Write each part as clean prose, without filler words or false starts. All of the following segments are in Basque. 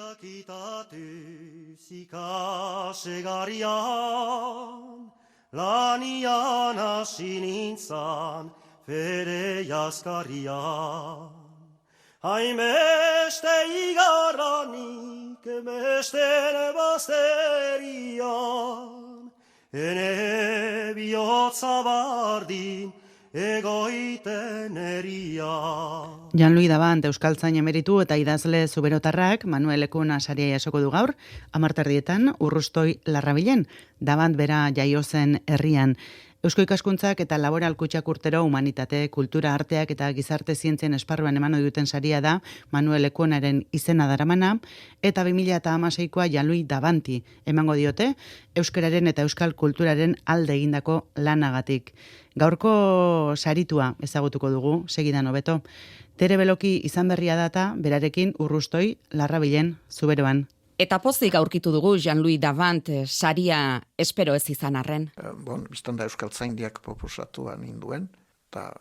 Jakitatuz ikasegarian, lanian hasi nintzan fere jaskarian. Hainbeste igarranik beste bazterian, ene bihotza bardin egoiten eria. Jean-Louis Davant euskaltzain emeritu eta idazle zuberotarrak Manuel Lekuna saria jasoko du gaur, 10:00 Urrustoi Larrabilen. Davant bera jaio zen herrian. Eusko ikaskuntzak eta laboral kutxak urtero humanitate, kultura, arteak eta gizarte zientzien esparruan eman duten saria da Manuel Lekunaren izena daramana, eta 2016koa Jean-Louis Davanti emango diote euskararen eta euskal kulturaren alde egindako lanagatik. Gaurko saritua ezagutuko dugu, segidan hobeto. Tere Beloki izan berria data, berarekin Urrustoi Larrabilen zuberoan. Eta pozik aurkitu dugu Jean-Louis Davant saria espero ez izan arren. Biztan da euskaltzaindiak proposatua ninduen, eta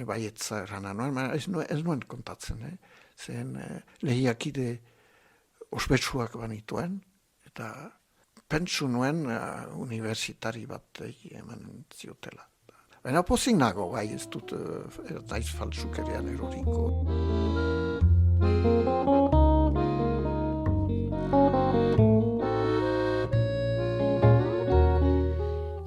baietza errana nuen, ez nuen kontatzen, zen lehiakide ospetsuak banituen, eta pentsu nuen universitari bat eman ziotela. Baina pozik nago, bai ez dut naiz faltsukerian eroriko.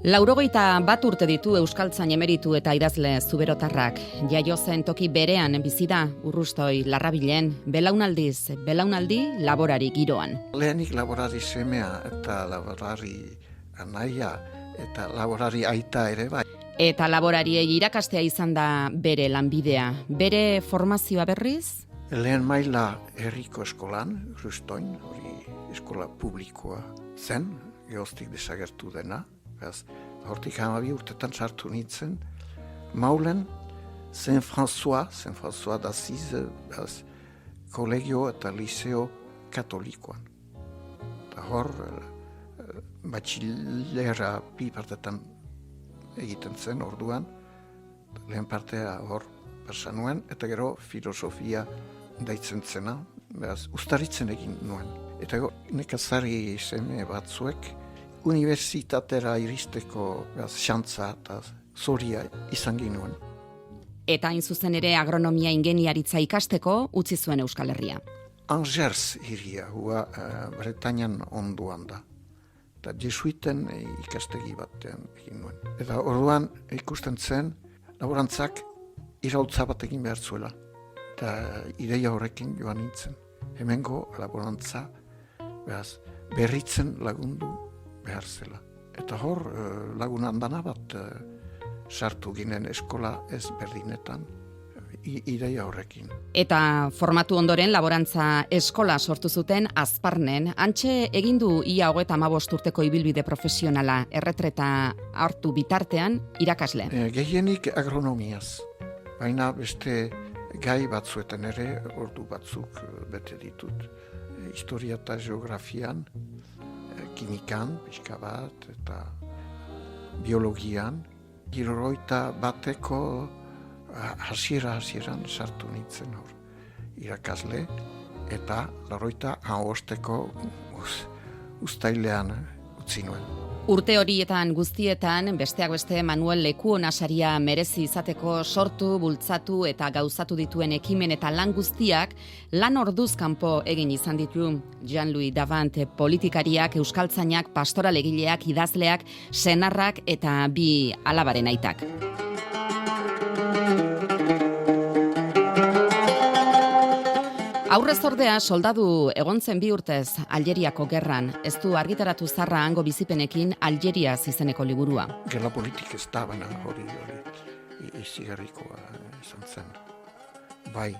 Laurogeita bat urte ditu euskaltzain emeritu eta idazle zuberotarrak. Jaio zen toki berean bizi da Urrustoi Larrabilen, belaunaldi laborari giroan. Lehenik laborari semea eta laborari anaia eta laborari aita ere bai. Eta laborariei irakastea izan da bere lanbidea. Bere formazioa berriz? Lehen maila herriko eskolan, Urrustoin, hori eskola publikoa zen, geoztik desagertu dena. Hortik 12 urtetan sartu nintzen, Maulen, Saint-François d'Assise, kolegio eta liceo katolikoan. Eta hor, batxilera bi partetan egiten zen orduan, lehen partea hor pasa nuen, eta gero filosofia daitzen zena, ustaritzen egin nuen. Eta nekazari seme batzuek, universitatera iristeko xantza eta zoria izan ginuen. Eta hain zuzen ere agronomia ingeniaritza ikasteko utzi zuen Euskal Herria. Angers hiria, hua Bretañan onduan da. Eta jesuiten ikastegi batean egin nuen. Eta orduan ikusten zen, laborantzak iraultza bat egin behar zuela. Eta ideia horrekin joan nintzen. Hemengo laborantza berritzen lagundu behar zela. Eta hor lagun handana bat sartu ginen eskola ez berdinetan ideia horrekin. Eta formatu ondoren laborantza eskola sortu zuten Azparnen. Antxe egin du ia 35 urteko ibilbide profesionala, erretreta hartu bitartean irakasle. Gehienik agronomiaz, baina beste gai batzuetan ere ordu batzuk bete ditut. Historia eta geografian, kimikan, pixka bat, eta biologian. 81 hasieran sartu nintzen hor irakasle, eta 85 uztailean utzi nuen. Urte horietan guztietan, besteak beste Manuel Lekuna saria merezi izateko sortu, bultzatu eta gauzatu dituen ekimen eta lan guztiak lan orduz kanpo egin izan ditu. Jean-Louis Davant politikariak, euskaltzainak, pastoralegileak, idazleak, senarrak eta 2 alabaren aitak. Aurrez ordea soldadu egon zen 2 urtez Aljeriako gerran. Ez du argitaratu zarra hango bizipenekin Aljeriaz izeneko liburua. Gerla politik ez da, baina hori izigarrikoa izan zen. Bai,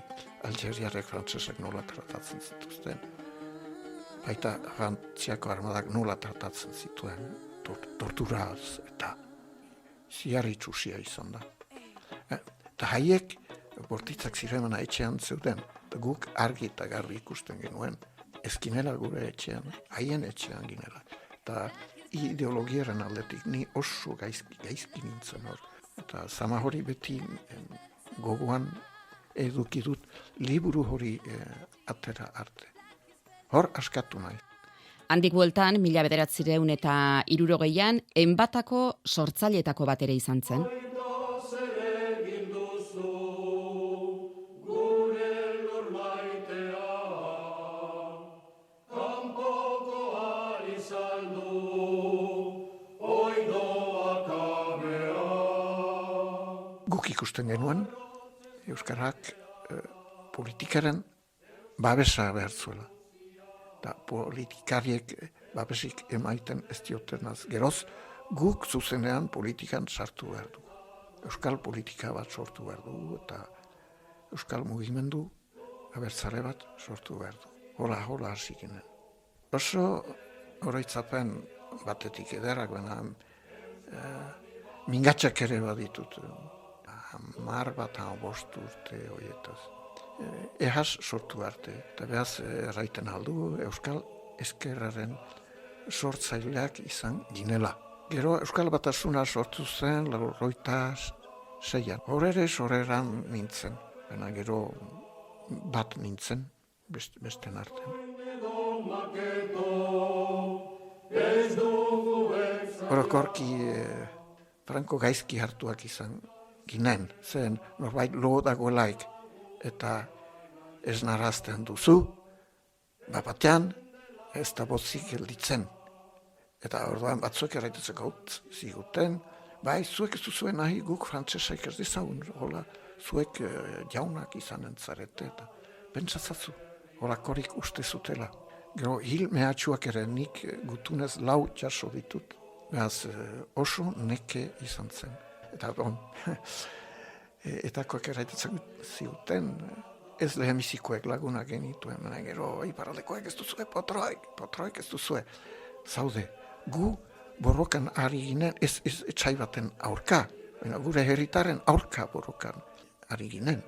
Aljeriarek frantsesak nola tratatzen zituzten. Baita Frantziako armadak nola tratatzen zituen. Torturaz eta ziarritxusia izan da. Eta haiek bortitzak ziremana etxean zeuden. Guk argi eta garbi ikusten genuen, ez ginela gure etxean, haien etxean ginela. Eta ideologiaren aldetik ni oso gaizki nintzen hor. Eta zama hori beti gogoan eduki dut liburu hori atera arte. Hor askatu nahi. Handik bueltan, 1960an, enbatako sortzaileetako bat ere izan zen. Guk ikusten genuen, Euskarak politikaren babesa behar zuela. Da politikariek babesik emaiten ez diotenaz. Geroz, guk zuzenean politikan sartu behar du. Euskal politika bat sortu behar du, eta Euskal mugimendu abertzale bat sortu behar du. Hola hasi ginen. Oso oroitzapen batetik ederrak, baina mingatxak ere baditut. 10 bat 5 urte horietaz. Ehaz sortu arte, eta behaz erraiten aldu Euskal Ezkerraren sortzaileak izan ginela. Gero Euskal Batasuna sortu zen 86an. Hor ere soreran nintzen, baina gero bat nintzen besten artean. Orokorki Franco gaizki hartuak izan ginen, zen norbait lo dagoelaik eta ez narazten duzu, batean ez da botzik gelditzen. Eta orduan batzuek erraitetzen gaut ziguten, bai, zuek ez duzuen nahi guk frantsesaik ez dizagun, hola, zuek jaunak izanen zarete, eta pentsatzazu, holakorik uste zutela. Gero hil mehatxuak ere nik gutunez 4 jaso ditut, behaz oso neke izan zen. Eta bon, etakoak erraitetzen ziguten, ez lehenbizikoek lagunak genituen, gero iparaldekoek ez duzue, potroek ez duzue. Zaude, gu borrokan ari ginen, ez etxai baten aurka, gure herritaren aurka borrokan ari ginen.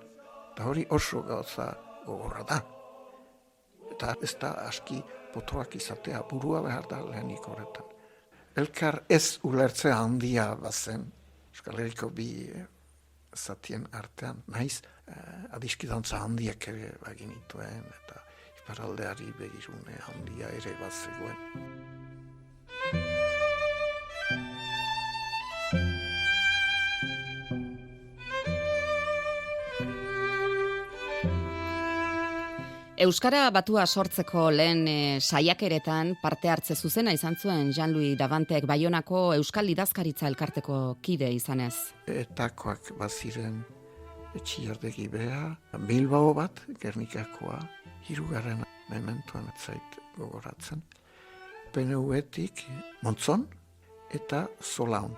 Eta hori oso gauza gogorra da. Eta ez da aski potroak izatea, burua behar da lehenik horretan. Elkar ez ulertzea handia bazen, Euskal Herriko bi zatien artean, naiz adiskidantza handiak ere baginituen, eta iparaldeari begirune handia ere bat zegoen. Euskara batua sortzeko lehen saiakeretan parte hartze zuzena izan zuen Jean-Louis Davantek Baionako Euskal Idazkaritza elkarteko kide izanez. Etakoak baziren Etxiardegi Bea, Bilbao bat, Gernikakoa, 3. mementuan etzait gogoratzen. PNV-etik Montzon eta Zolaun.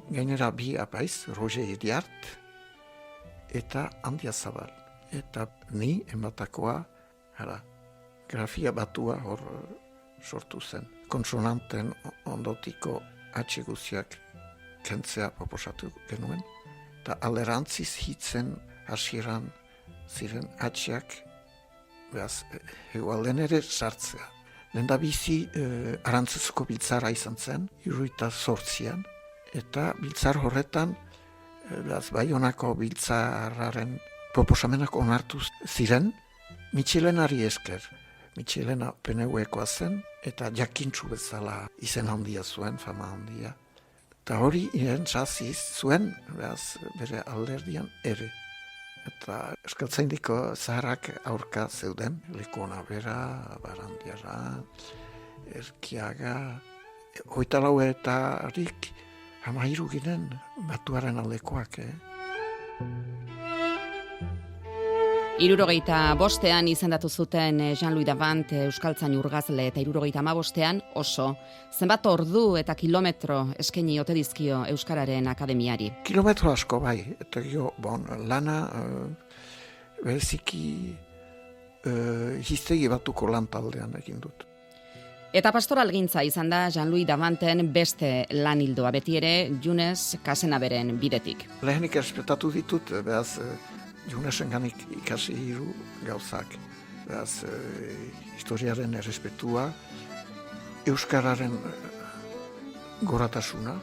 Gainera 2 apaiz, Roger Iriart eta Andia Zabal. Eta ni enbatakoa, grafia batua hor sortu zen. Konsonanten ondotiko atxe guziak kentzea proposatu genuen, eta alderantziz hitzen hasieran ziren atxeak, behaz, hegoalden ere sartzea. Lehendabizi Arantzazko biltzara izan zen, 78an, eta biltzar horretan, behaz, Baionako biltzarraren proposamenak onartu ziren, Mitxelenari esker. Mitxelena PNV-ekoa zen, eta jakintsu bezala izen handia zuen, fama handia. Eta hori irentzaziz zuen, behaz, bere alderdian ere. Eta Euskaltzaindiko zaharrak aurka zeuden, Lekona Bera, Barandiara, Erkiaga, 24 13 ginen batuaren aldekoak, 65ean izendatu zuten Jean-Louis Davant euskaltzain urgazle eta 75ean oso. Zenbat ordu eta kilometro eskaini ote dizkio Euskararen Akademiari? Kilometro asko bai, eta lana bereziki hiztegi batuko lan taldean egin dut. Eta pastoralgintza izan da Jean-Louis Davanten beste lan hildoa, beti ere Junes Casenaberen bidetik. Lehenik errespetatu ditut, behaz, Junesenganik ikasi 3 gauzak. Behaz, historiaren errespetua, Euskararen goratasuna,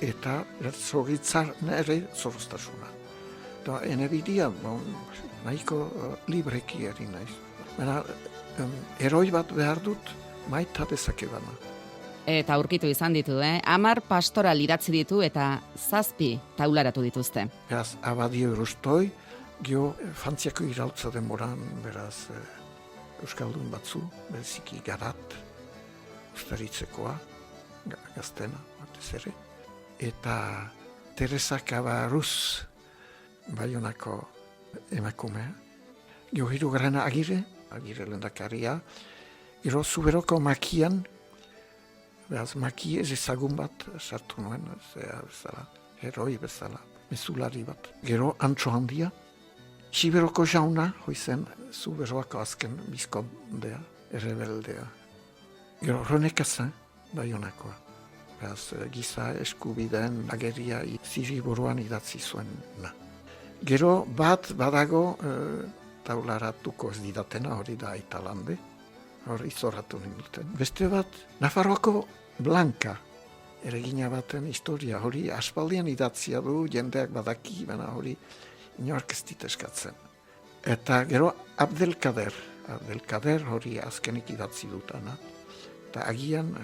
eta zogitzaren ere zoroztasuna. Eta enebidia, nahiko libreki eri naiz. Baina, eroi bat behar dut maita dezakebana. Eta aurkitu izan ditu, 10 pastoral idatzi ditu eta 7 taularatu dituzte. Beraz, Abadio Urustoi, gio Frantziako iraultza denboran, beraz, Euskaldun batzu, bereziki Garat, Ustaritzekoa, Gaztena, batez ere, eta Teresa Cabarrus, Baionako emakumea, gio hirugarrena Agire lehendakaria, gero Zuberoko Makian, beraz, Maki ez ezagun bat sartu nuen, bezala, heroi bezala, mezulari bat. Gero Antxo Handia, Siberoko jauna, hoizen, Zuberoako azken bizkondea, errebeldea. Gero René Cassin, Baionakoa. Beraz, giza eskubideen ageria Ziriburuan idatzi zuen. Gero bat badago taularatuko ez didatena, hori da Aitalande, hori izorratu ninduten. Beste bat, Nafarroako Blanca, eregina baten historia, hori aspaldian idatzia du, jendeak badaki, baina hori inork ez dit eskatzen. Eta gero Abdelkader hori azkenik idatzi dutana, eta agian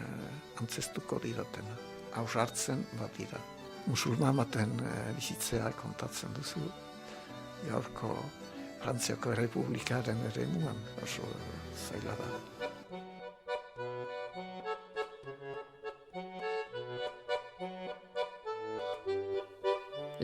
antzestuko didatena, hausartzen bat dira. Musulman baten bizitzea kontatzen duzu, gaurko Frantziako Errepublikaren eremuan, oso zaila da.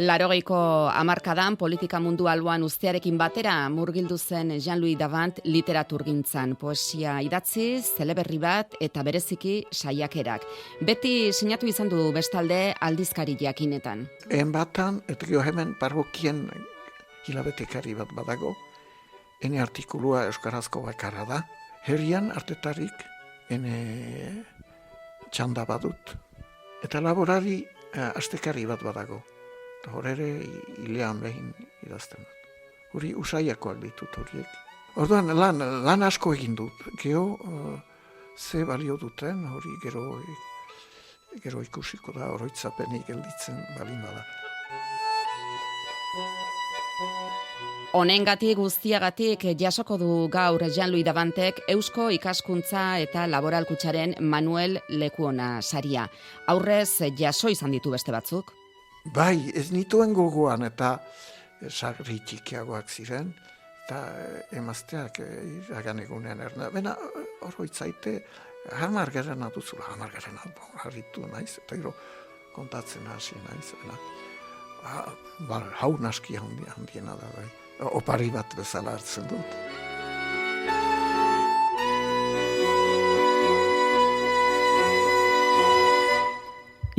Larogeiko hamarkadan politika mundu alboan uztearekin batera murgildu zen Jean-Louis Davant literaturgintzan, poesia idatzi, zeleberri bat eta bereziki saiakerak. Beti sinatu izan du bestalde aldizkari jakinetan. Batan, eta gero hemen parrokien hilabetekari bat badago, ene artikulua euskarazko bakarra da, herrian artetarik ene txanda badut, eta laborari astekari bat badago. Eta hor ere hilean behin idazten dut. Hori usaiakoak ditut horiek. Orduan lan asko egin dut. Gero ze balio duten hori gero ikusiko da oroitzapenik gelditzen balin bada. Honengatik guztiagatik jasoko du gaur Jean-Louis Davantek Eusko Ikaskuntza eta Laboralkutsaren Manuel Lekuona saria. Aurrez jaso izan ditu beste batzuk. Bai, ez nituen gogoan eta sarri txikiagoak ziren, eta emazteak iragan egunean erna. Bena, oroitzaite, 10 garrana duzula, 10 garrana harritu naiz, eta gero kontatzen hasi naiz. Hau naski handiena da, bai. Opari bat bezala hartzen dut.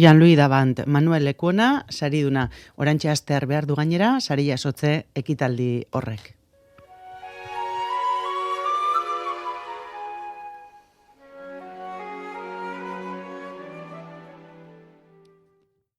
Jean-Louis Davant, Manuel Lekuona, sariduna, orantxe astear behar du gainera, sari jasotze ekitaldi horrek.